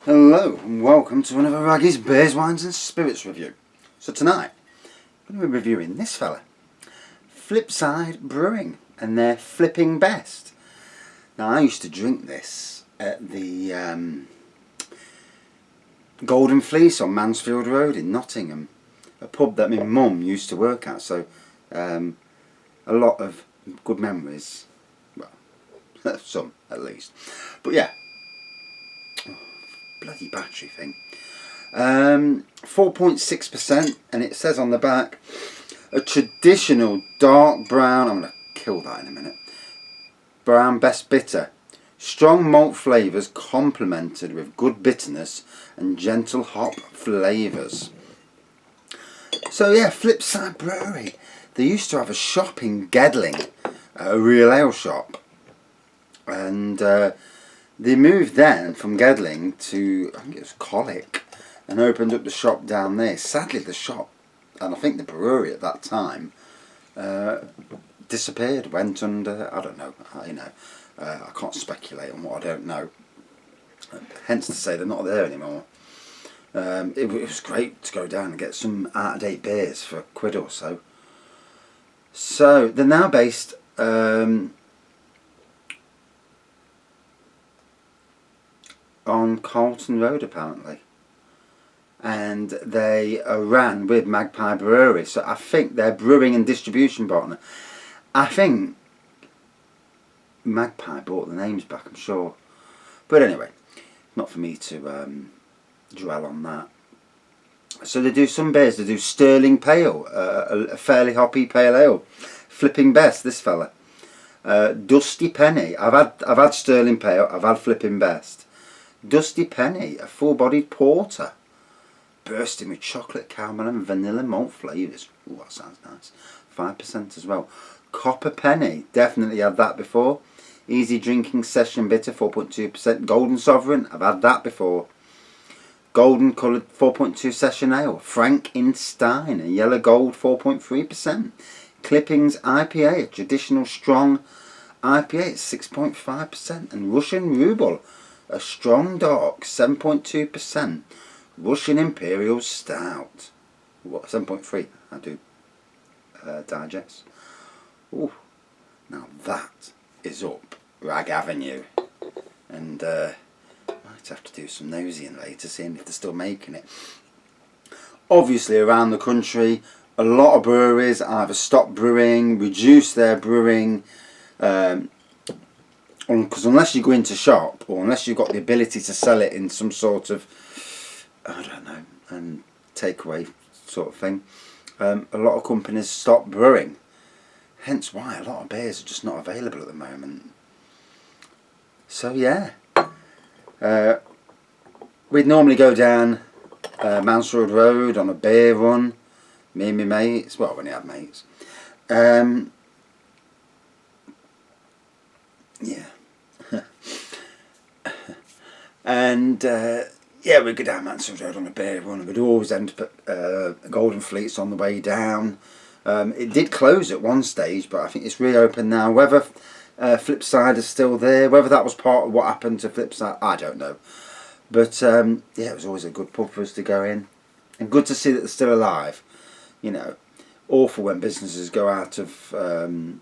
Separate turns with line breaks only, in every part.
Hello and welcome to another Raggy's Beers, Wines and Spirits review. So tonight, I'm going to be reviewing this fella, Flipside Brewing and their Flipping Best. Now I used to drink this at the Golden Fleece on Mansfield Road in Nottingham, a pub that my mum used to work at, so a lot of good memories, well, some at least, but yeah. Bloody battery thing. 4.6%, and it says on the back, a traditional dark brown, I'm going to kill that in a minute, brown best bitter. Strong malt flavours complemented with good bitterness and gentle hop flavours. So yeah, Flipside Brewery. They used to have a shop in Gedling, a real ale shop, and they moved then from Gedling to, I think it was Colic, and opened up the shop down there. Sadly the shop, and I think the brewery at that time, disappeared, went under, I don't know, I can't speculate on what I don't know. Hence to say they're not there anymore. It was great to go down and get some out-of-date beers for £1 or so. So they're now based on Carlton Road apparently, and they are ran with Magpie Brewery, so I think they're brewing and distribution partner. I think Magpie bought the names back, I'm sure, but anyway, not for me to dwell on that. So they do some beers. They do Sterling Pale, a fairly hoppy pale ale, Flipping Best, this fella. Dusty Penny, I've had Sterling Pale, I've had Flipping Best. Dusty Penny, a full-bodied porter, bursting with chocolate, caramel and vanilla malt flavours. Ooh, that sounds nice. 5% as well. Copper Penny, definitely had that before. Easy drinking session bitter, 4.2%. Golden Sovereign, I've had that before. Golden coloured 4.2 session ale. Frankenstein, a yellow gold 4.3%. Clippings IPA, a traditional strong IPA at 6.5%. And Russian Ruble, a strong dark 7.2% Russian Imperial Stout. What, 7.3? I do digest. Ooh, now that is up Rag Avenue, and might have to do some nosing later, seeing if they're still making it. Obviously, around the country, a lot of breweries either stopped brewing, reduced their brewing. Because unless you go into shop, or unless you've got the ability to sell it in some sort of, I don't know, takeaway sort of thing, a lot of companies stop brewing. Hence why a lot of beers are just not available at the moment. So yeah, we'd normally go down Mansfield Road on a beer run, me and my mates, well, when you have mates. Yeah. And yeah, we'd go down Mansfield Road on a beer run, and we'd always end up at Golden Fleece on the way down. It did close at one stage, but I think it's reopened now. Whether Flipside is still there, whether that was part of what happened to Flipside, I don't know. But yeah, it was always a good pub for us to go in, and good to see that they're still alive. You know, awful when businesses go out of, go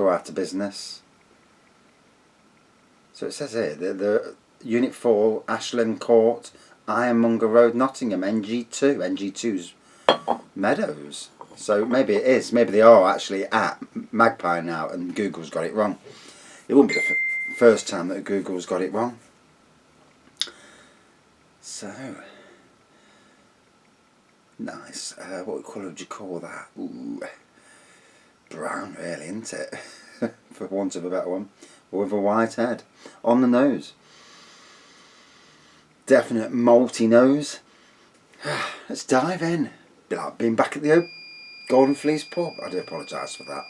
out of business. So it says here, the Unit 4, Ashland Court, Ironmonger Road, Nottingham, NG2. NG2's Meadows. So maybe it is. Maybe they are actually at Magpie now and Google's got it wrong. It wouldn't be the first time that Google's got it wrong. So, nice. What colour would you call that? Ooh, brown really, isn't it? For want of a better one. Or with a white head. On the nose. Definite malty nose. Let's dive in. Be like being back at the Golden Fleece pub. I do apologise for that.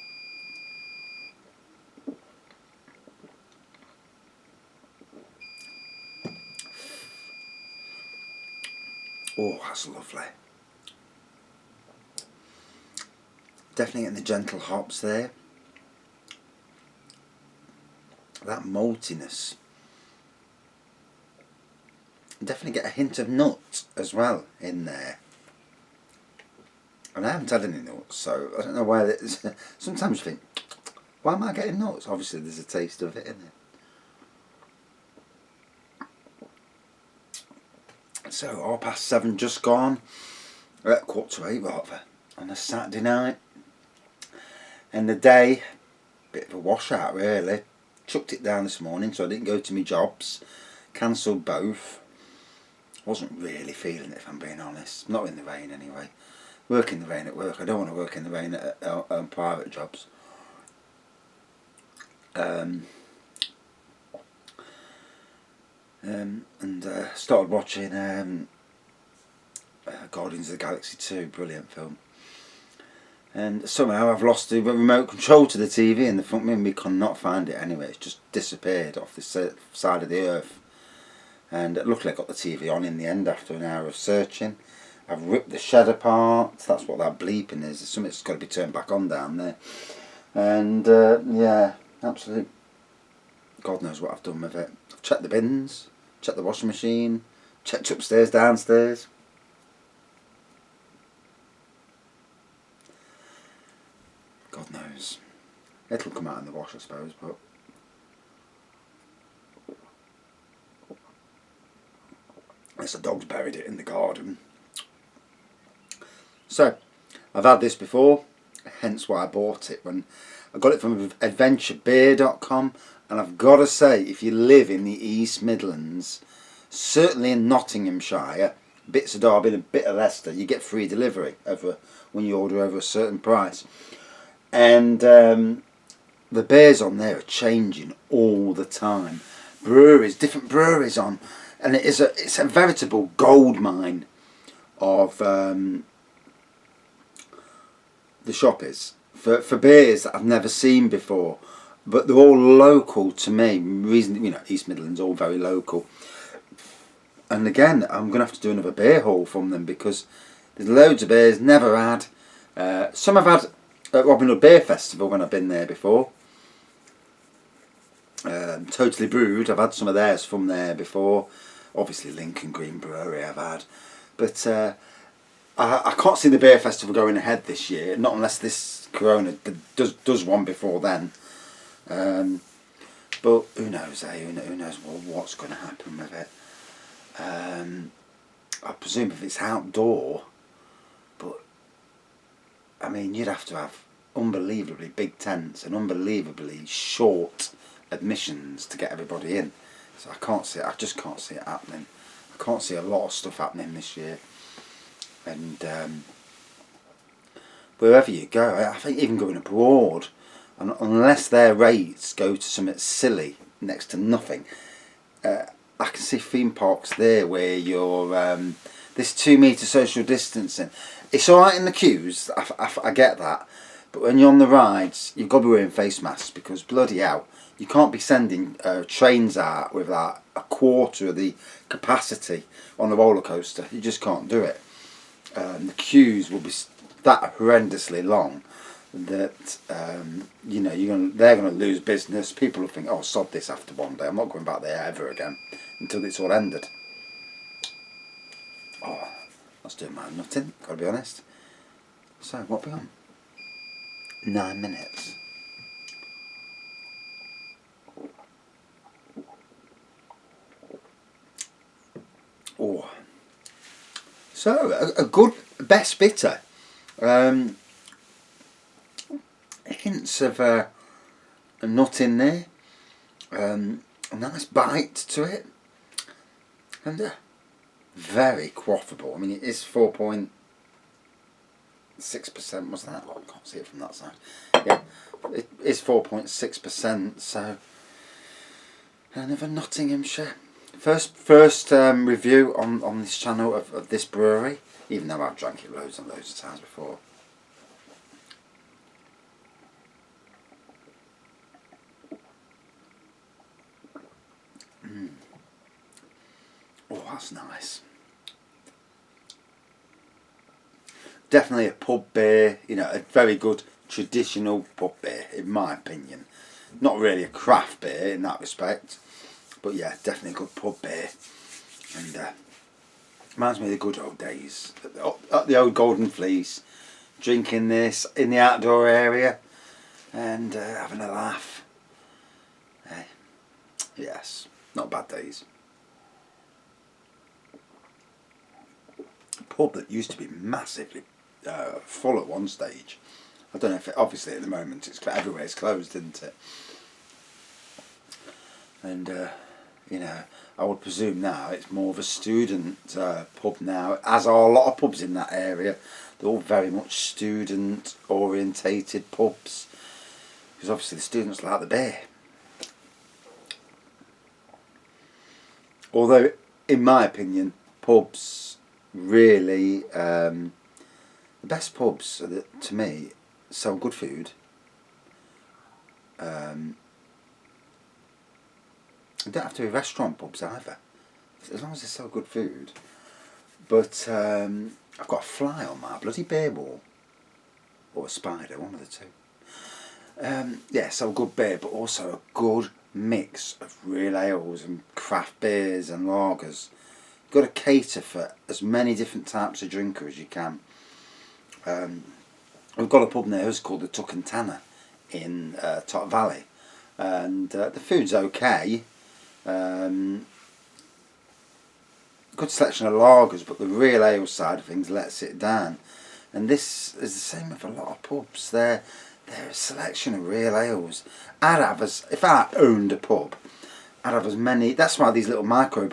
Oh, that's lovely. Definitely getting the gentle hops there. That maltiness Definitely get a hint of nut as well in there. And I haven't had any nuts, so I don't know why. Sometimes you think, why am I getting nuts? Obviously, there's a taste of it in it. So 7:30 just gone. 7:45 rather, on a Saturday night. And the day, bit of a washout really. Chucked it down this morning, so I didn't go to my jobs. Cancelled both. Wasn't really feeling it, if I'm being honest. Not in the rain anyway. Work in the rain at work. I don't want to work in the rain at private jobs. And started watching Guardians of the Galaxy 2, brilliant film. And somehow I've lost the remote control to the TV in the front room. We cannot find it anyway. It's just disappeared off this side of the earth. And luckily I got the TV on in the end after an hour of searching. I've ripped the shed apart. That's what that bleeping is. Something's got to be turned back on down there. And yeah, absolutely. God knows what I've done with it. I've checked the bins, checked the washing machine, checked upstairs, downstairs. God knows. It'll come out in the wash, I suppose, but unless the dog's buried it in the garden. So, I've had this before, hence why I bought it. When I got it from adventurebeer.com, and I've got to say, if you live in the East Midlands, certainly in Nottinghamshire, bits of Derby and a bit of Leicester, you get free delivery when you order over a certain price. And the beers on there are changing all the time. Different breweries on, and it's a veritable gold mine of the shop is for beers that I've never seen before, but they're all local to me. East Midlands, all very local. And again, I'm gonna have to do another beer haul from them because there's loads of beers never had. Some I've had at Robin Hood Beer Festival when I've been there before. Totally Brewed, I've had some of theirs from there before. Obviously Lincoln Green Brewery I've had. But I can't see the beer festival going ahead this year, not unless this Corona does one before then. But who knows, Who knows what's going to happen with it. I presume if it's outdoor, but I mean, you'd have to have unbelievably big tents and unbelievably short admissions to get everybody in. So I just can't see it happening. I can't see a lot of stuff happening this year. And wherever you go, I think even going abroad, unless their rates go to something silly, next to nothing, I can see theme parks there where you're this 2 metre social distancing. It's alright in the queues, I get that, but when you're on the rides, you've got to be wearing face masks because bloody hell, you can't be sending trains out with like a quarter of the capacity on the roller coaster. You just can't do it. The queues will be that horrendously long that they're going to lose business. People will think, oh, sod this after one day. I'm not going back there ever again until it's all ended. Oh, that's doing my nutting, got to be honest. So, what are we on? 9 minutes. Oh. So, a good best bitter. Hints of a nut in there. A nice bite to it. And very quaffable. I mean, it is 4.6%, was that? Oh, I can't see it from that side. Yeah, it is 4.6%, so another Nottinghamshire. First review on this channel of this brewery, even though I've drank it loads and loads of times before. Oh, that's nice. Definitely a pub beer, a very good traditional pub beer, in my opinion. Not really a craft beer in that respect, but yeah, definitely a good pub beer. And reminds me of the good old days at the old Golden Fleece, drinking this in the outdoor area and having a laugh. Yes, not bad days. A pub that used to be massively full at one stage. I don't know if obviously at the moment everywhere's closed, isn't it? And you know, I would presume now it's more of a student pub now, as are a lot of pubs in that area. They're all very much student orientated pubs, because obviously the students like the beer. Although, in my opinion, pubs really, the best pubs to me sell good food. They don't have to be restaurant pubs either, as long as they sell good food. But I've got a fly on my bloody beer wall, or a spider, one of the two. Yeah, sell good beer, but also a good mix of real ales and craft beers and lagers. You've got to cater for as many different types of drinker as you can. We've got a pub near us called the Tuck and Tanner in Tot Valley, and the food's okay. Good selection of lagers, but the real ale side of things lets it down. And this is the same with a lot of pubs. They're a selection of real ales. If I owned a pub, I'd have as many. That's why these little micro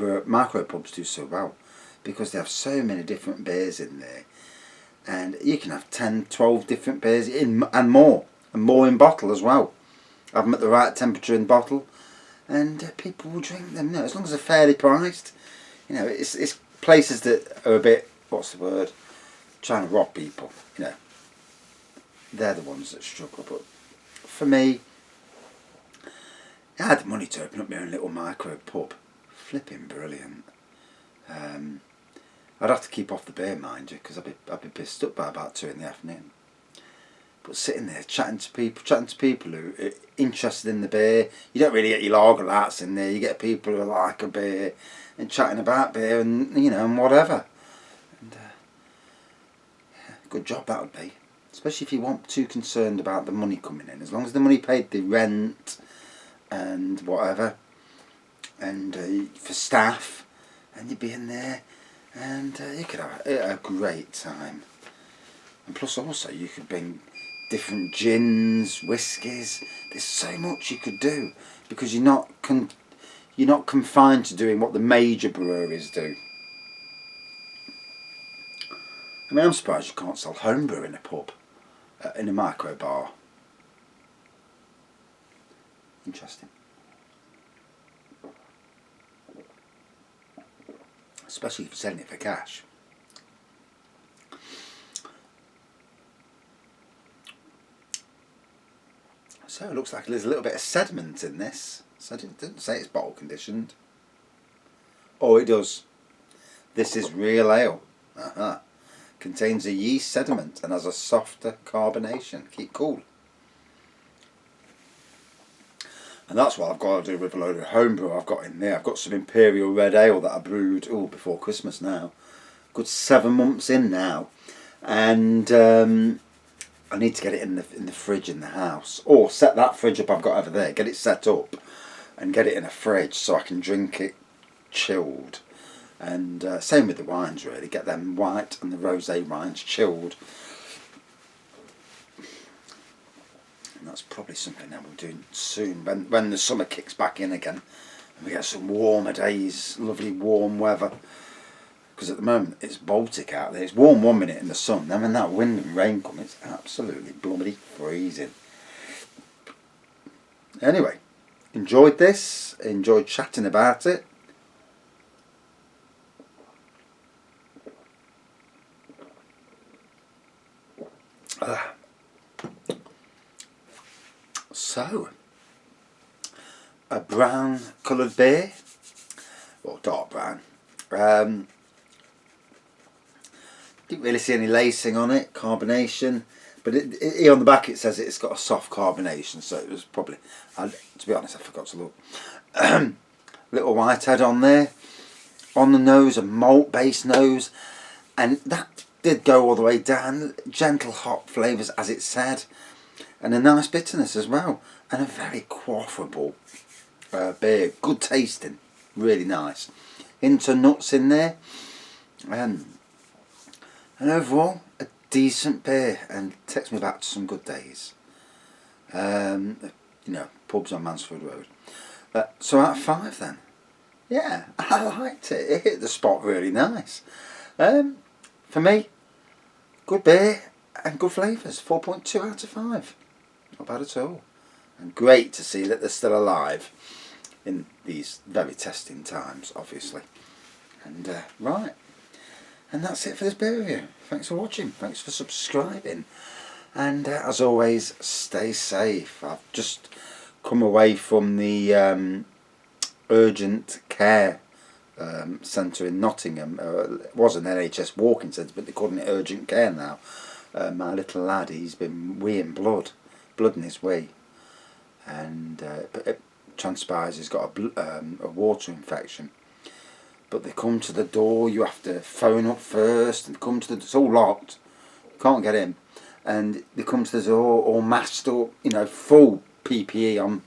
pubs do so well, because they have so many different beers in there, and you can have 10, 12 different beers in and more in bottle as well. Have them at the right temperature in bottle, and people will drink them. You know, as long as they're fairly priced. You know, it's places that are a bit, what's the word, trying to rob people. You know, they're the ones that struggle. But for me, I had the money to open up my own little micro pub. Flipping brilliant. I'd have to keep off the beer, mind you, because I'd be pissed up by about 2 in the afternoon. But sitting there chatting to people who are interested in the beer. You don't really get your lager lads in there. You get people who like a beer and chatting about beer and, you know, and whatever. And yeah, good job that would be. Especially if you weren't too concerned about the money coming in. As long as the money paid the rent and whatever, and for staff, and you'd be in there, and you could have a great time. And plus also you could bring different gins, whiskies. There's so much you could do, because you're not confined to doing what the major breweries do. I mean, I'm surprised you can't sell homebrew in a pub, in a micro bar. Interesting. Especially if you're selling it for cash. So it looks like there's a little bit of sediment in this. So it doesn't say it's bottle conditioned. Oh, it does. This is real ale. Contains a yeast sediment and has a softer carbonation. Keep cool. And that's what I've got to do with a load of homebrew I've got in there. I've got some Imperial Red Ale that I brewed before Christmas now. Good 7 months in now. And I need to get it in the fridge in the house. Or set that fridge up I've got over there. Get it set up and get it in a fridge so I can drink it chilled. And same with the wines really. Get them white and the rosé wines chilled. And that's probably something that we'll do soon when the summer kicks back in again and we get some warmer days, lovely warm weather. Because at the moment it's Baltic out there. It's warm 1 minute in the sun, then when that wind and rain come, it's absolutely bloody freezing. Anyway, enjoyed this, enjoyed chatting about it. So, a brown coloured beer, or dark brown. Didn't really see any lacing on it, carbonation, but here on the back it says it's got a soft carbonation, so it was probably, to be honest I forgot to look. Little white head on there. on the nose, a malt based nose, and that did go all the way down. Gentle hop flavours, as it said, and a nice bitterness as well, and a very quaffable beer. Good tasting, really nice. Into nuts in there, and overall a decent beer, and takes me back to some good days. You know, pubs on Mansfield Road. So out of 5 then. Yeah, I liked it. It hit the spot really nice. For me, good beer and good flavours. 4.2 out of 5. Not bad at all. And great to see that they're still alive in these very testing times, obviously. And right. And that's it for this beer review. Thanks for watching. Thanks for subscribing. And as always, stay safe. I've just come away from the urgent care centre in Nottingham. It was an NHS walking centre, but they're calling it urgent care now. My little lad, he's been weeing blood in his wee, and it transpires he's got a water infection. But they come to the door, you have to phone up first, and come to it's all locked, can't get in, and they come to the door all masked up, you know, full PPE on.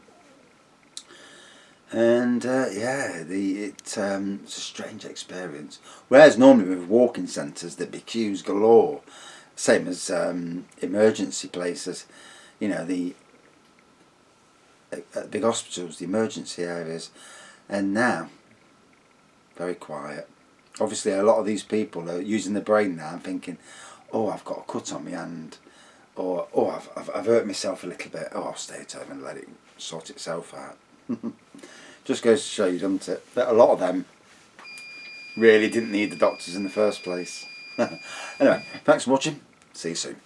And yeah, it's a strange experience. Whereas normally with walking centres there'd be queues galore, same as emergency places, you know, the big hospitals, the emergency areas, and now very quiet. Obviously, a lot of these people are using the brain now and thinking, "Oh, I've got a cut on my hand," or "Oh, I've hurt myself a little bit. Oh, I'll stay at home and let it sort itself out." Just goes to show you, doesn't it, that a lot of them really didn't need the doctors in the first place. Anyway, thanks for watching. See you soon.